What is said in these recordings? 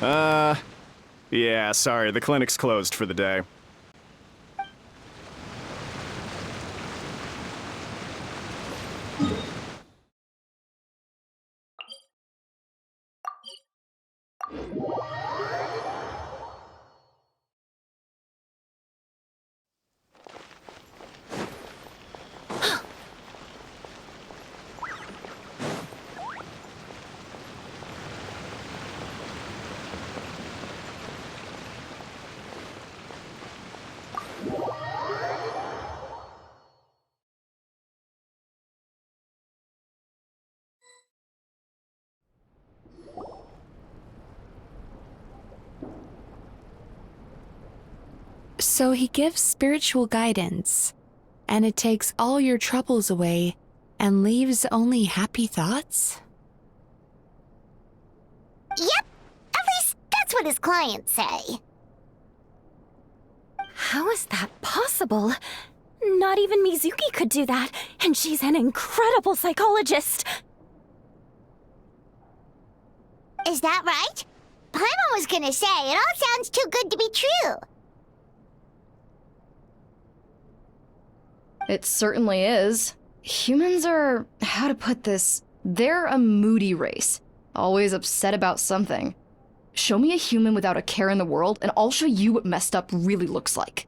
Yeah, sorry, the clinic's closed for the day. So he gives spiritual guidance, and it takes all your troubles away and leaves only happy thoughts? Yep, at least that's what his clients say. How is that possible? Not even Mizuki could do that, and she's an incredible psychologist. Is that right? Paimon was gonna say, it all sounds too good to be true. It certainly is. Humans are, how to put this, they're a moody race. Always upset about something. Show me a human without a care in the world, and I'll show you what messed up really looks like.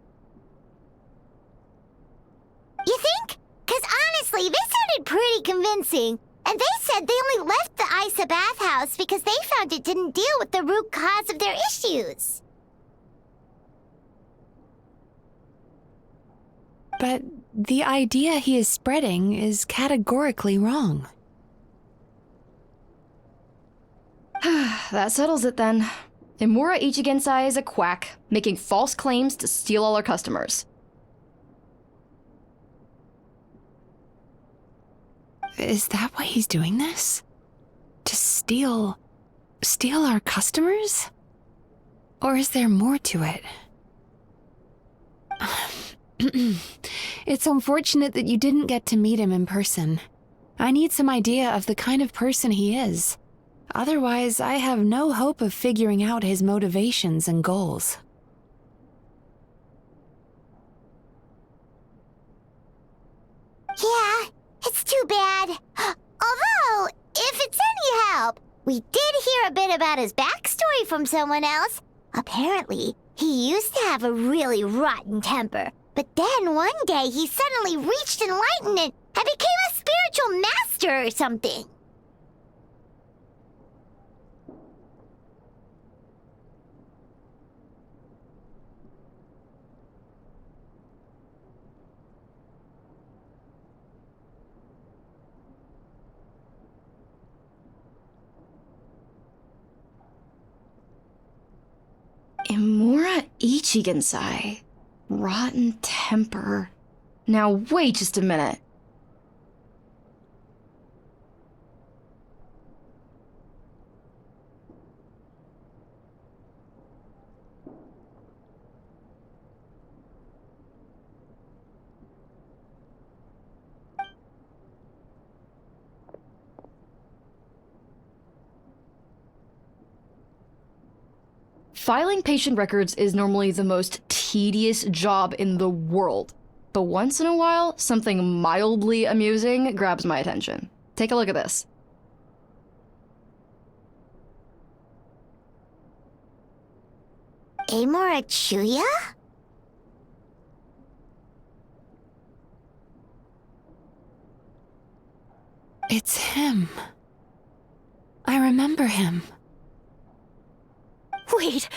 You think? 'Cause honestly, they sounded pretty convincing. And they said they only left the Aisa bathhouse because they found it didn't deal with the root cause of their issues. But the idea he is spreading is categorically wrong. That settles it then. Imura Ichigensai is a quack, making false claims to steal all our customers. Is that why he's doing this? To steal our customers? Or is there more to it? It's unfortunate that you didn't get to meet him in person. I need some idea of the kind of person he is. Otherwise, I have no hope of figuring out his motivations and goals. Yeah, it's too bad. Although, if it's any help, we did hear a bit about his backstory from someone else. Apparently, he used to have a really rotten temper. But then one day he suddenly reached enlightenment and became a spiritual master or something. Imura Ichigensai. Rotten temper. Now wait just a minute. Filing patient records is normally the most tedious job in the world, but once in a while, something mildly amusing grabs my attention. Take a look at this. Amora Chuya? It's him. I remember him. Wait,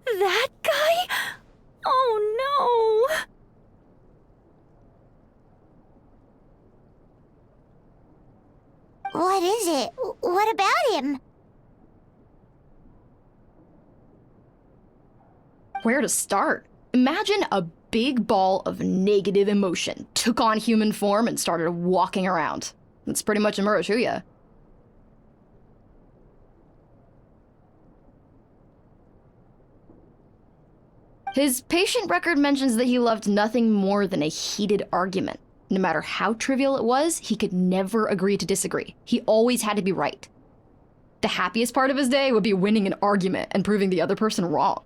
that guy? Oh no! What is it? What about him? Where to start? Imagine a big ball of negative emotion took on human form and started walking around. That's pretty much Imura Chuya. His patient record mentions that he loved nothing more than a heated argument. No matter how trivial it was, he could never agree to disagree. He always had to be right. The happiest part of his day would be winning an argument and proving the other person wrong.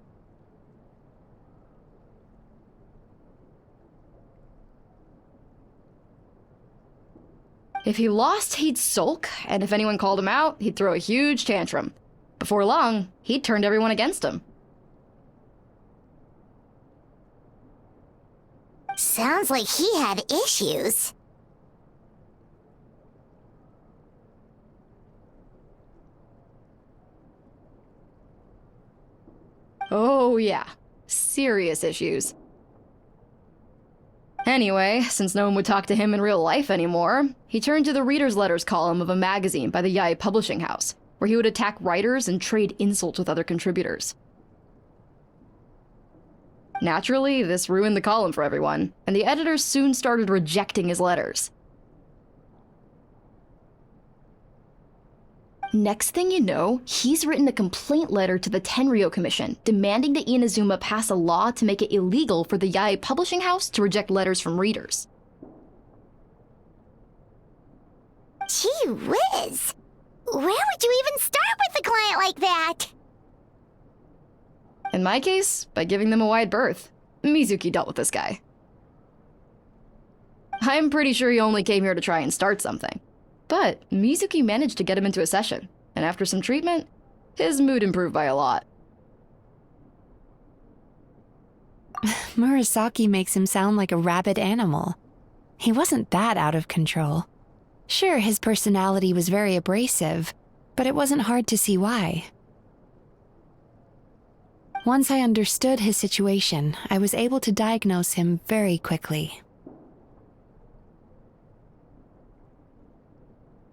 If he lost, he'd sulk, and if anyone called him out, he'd throw a huge tantrum. Before long, he'd turned everyone against him. Sounds like he had issues. Oh yeah, serious issues. Anyway, since no one would talk to him in real life anymore, he turned to the reader's letters column of a magazine by the Yai Publishing House, where he would attack writers and trade insults with other contributors. Naturally, this ruined the column for everyone, and the editors soon started rejecting his letters. Next thing you know, he's written a complaint letter to the Tenryou Commission demanding that Inazuma pass a law to make it illegal for the Yai Publishing House to reject letters from readers. Gee whiz! Where would you even start with a client like that? In my case, by giving them a wide berth. Mizuki dealt with this guy. I'm pretty sure he only came here to try and start something. But Mizuki managed to get him into a session, and after some treatment, his mood improved by a lot. Murasaki makes him sound like a rabid animal. He wasn't that out of control. Sure, his personality was very abrasive, but it wasn't hard to see why. Once I understood his situation, I was able to diagnose him very quickly.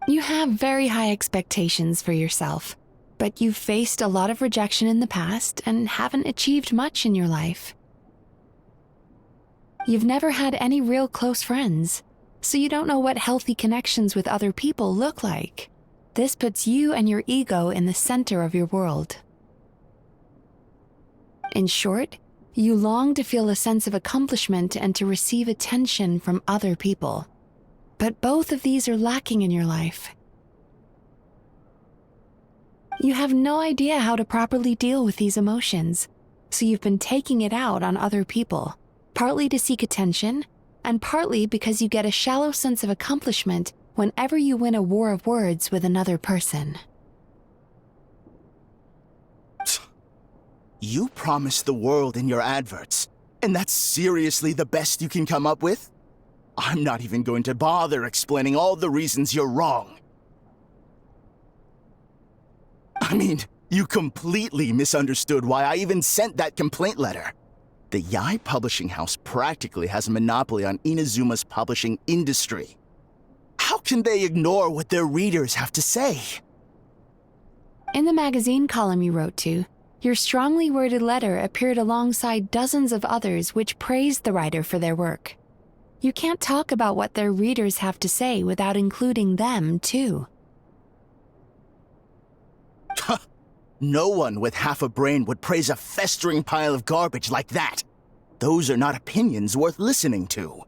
You have very high expectations for yourself, but you've faced a lot of rejection in the past and haven't achieved much in your life. You've never had any real close friends, so you don't know what healthy connections with other people look like. This puts you and your ego in the center of your world. In short, you long to feel a sense of accomplishment and to receive attention from other people. But both of these are lacking in your life. You have no idea how to properly deal with these emotions, so you've been taking it out on other people, partly to seek attention, and partly because you get a shallow sense of accomplishment whenever you win a war of words with another person. You promised the world in your adverts, and that's seriously the best you can come up with? I'm not even going to bother explaining all the reasons you're wrong. I mean, you completely misunderstood why I even sent that complaint letter. The Yai Publishing House practically has a monopoly on Inazuma's publishing industry. How can they ignore what their readers have to say? In the magazine column you wrote to, your strongly worded letter appeared alongside dozens of others which praised the writer for their work. You can't talk about what their readers have to say without including them, too. No one with half a brain would praise a festering pile of garbage like that. Those are not opinions worth listening to.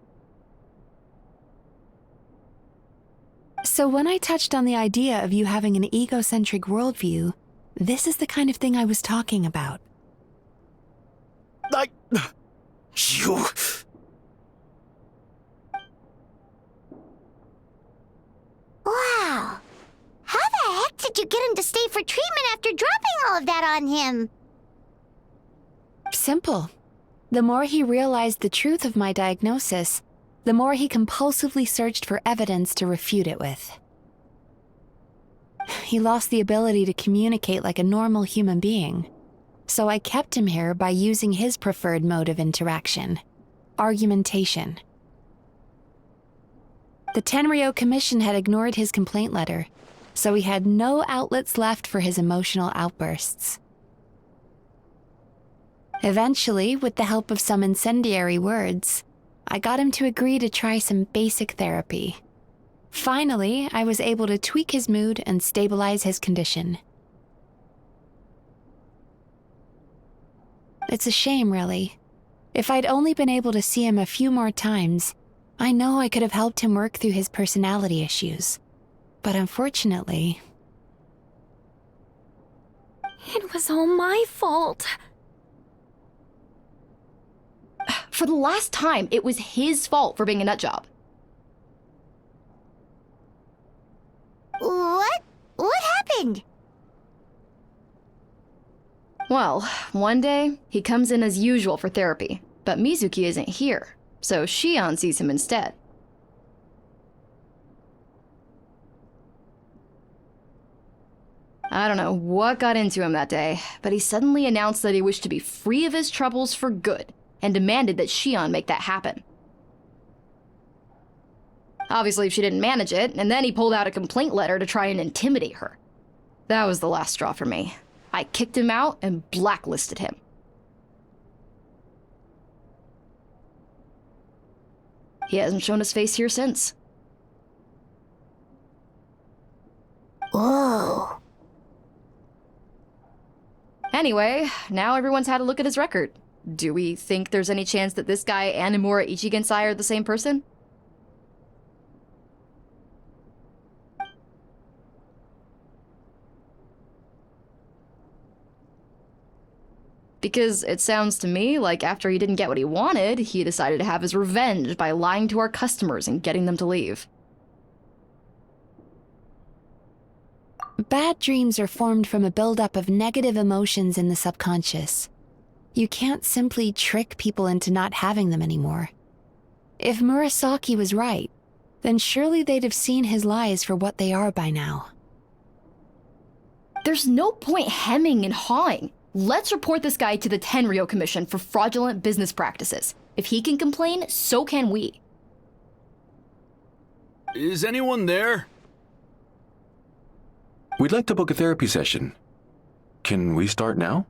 So when I touched on the idea of you having an egocentric worldview, this is the kind of thing I was talking about. You... Wow. How the heck did you get him to stay for treatment after dropping all of that on him? Simple. The more he realized the truth of my diagnosis, the more he compulsively searched for evidence to refute it with. He lost the ability to communicate like a normal human being, so I kept him here by using his preferred mode of interaction: argumentation. The Tenryou Commission had ignored his complaint letter, so he had no outlets left for his emotional outbursts. Eventually, with the help of some incendiary words, I got him to agree to try some basic therapy. Finally, I was able to tweak his mood and stabilize his condition. It's a shame, really. If I'd only been able to see him a few more times, I know I could have helped him work through his personality issues. But unfortunately, It was all my fault. For the last time, it was his fault for being a nutjob. What? What happened? Well, one day, he comes in as usual for therapy, but Mizuki isn't here, so Shion sees him instead. I don't know what got into him that day, but he suddenly announced that he wished to be free of his troubles for good, and demanded that Shion make that happen. Obviously, she didn't manage it, and then he pulled out a complaint letter to try and intimidate her. That was the last straw for me. I kicked him out and blacklisted him. He hasn't shown his face here since. Whoa. Anyway, now everyone's had a look at his record. Do we think there's any chance that this guy and Nomura Ichigensai are the same person? Because it sounds to me like after he didn't get what he wanted, he decided to have his revenge by lying to our customers and getting them to leave. Bad dreams are formed from a buildup of negative emotions in the subconscious. You can't simply trick people into not having them anymore. If Murasaki was right, then surely they'd have seen his lies for what they are by now. There's no point hemming and hawing. Let's report this guy to the Tenryo Commission for fraudulent business practices. If he can complain, so can we. Is anyone there? We'd like to book a therapy session. Can we start now?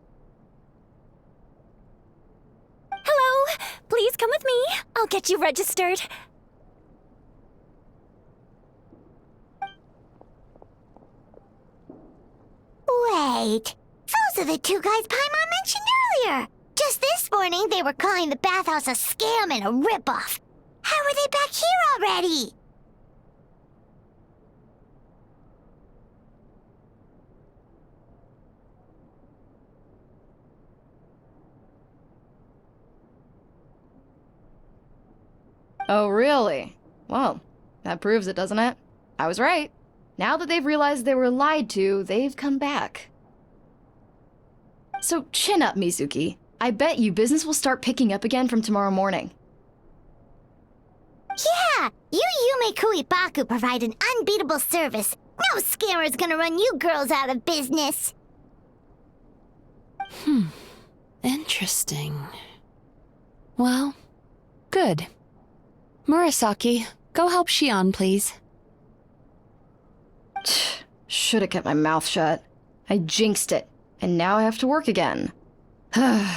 Hello, please come with me. I'll get you registered. Wait. Those are the two guys Paimon mentioned earlier. Just this morning, they were calling the bathhouse a scam and a ripoff. How are they back here already? Oh, really? Well, that proves it, doesn't it? I was right. Now that they've realized they were lied to, they've come back. So chin up, Mizuki. I bet you business will start picking up again from tomorrow morning. Yeah, you Yume Kuibaku provide an unbeatable service. No scammer's gonna run you girls out of business. Interesting. Well, good. Murasaki, go help Shion, please. Should've kept my mouth shut. I jinxed it, and now I have to work again. Now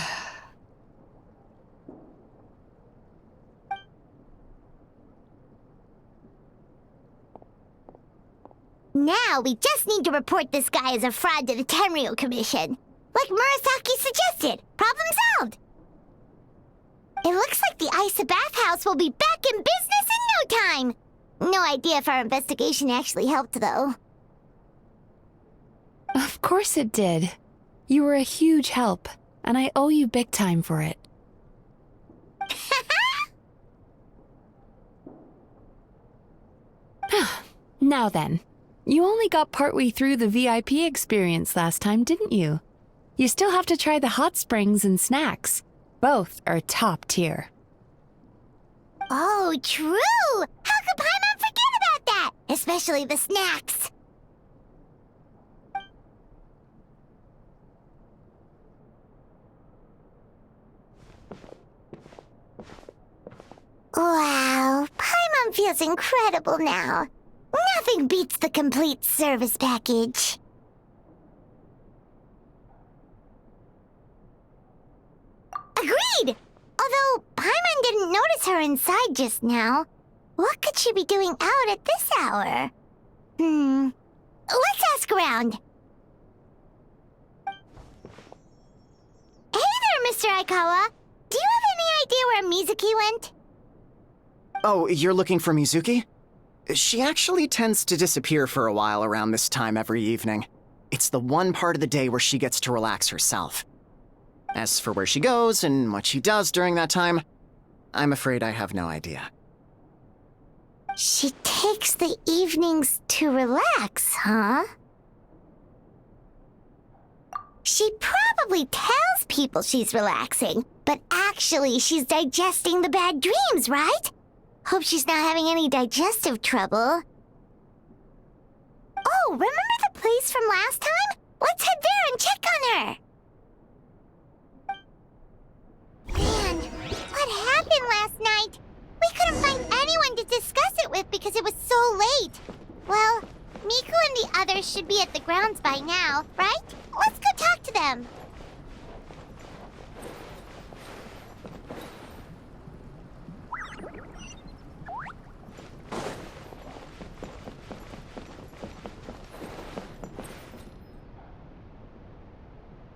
we just need to report this guy as a fraud to the Tenryo Commission. Like Murasaki suggested. Problem solved. It looks like the Aisa bathhouse will be back in business in no time. No idea if our investigation actually helped, though. Of course it did. You were a huge help, and I owe you big time for it. Now then, you only got partway through the VIP experience last time, didn't you? You still have to try the hot springs and snacks. Both are top tier. Oh, true! How could Paimon forget about that? Especially the snacks. Wow, Paimon feels incredible now. Nothing beats the complete service package. Agreed! Although Paimon didn't notice her inside just now. What could she be doing out at this hour? Let's ask around. Hey there, Mr. Aikawa. Do you have any idea where Mizuki went? Oh, you're looking for Mizuki? She actually tends to disappear for a while around this time every evening. It's the one part of the day where she gets to relax herself. As for where she goes and what she does during that time, I'm afraid I have no idea. She takes the evenings to relax, huh? She probably tells people she's relaxing, but actually she's digesting the bad dreams, right? Hope she's not having any digestive trouble. Oh, remember the place from last time? Let's head there and check on her. Man, what happened last night? We couldn't find anyone to discuss it with because it was so late. Well, Miku and the others should be at the grounds by now, right? Let's go talk to them.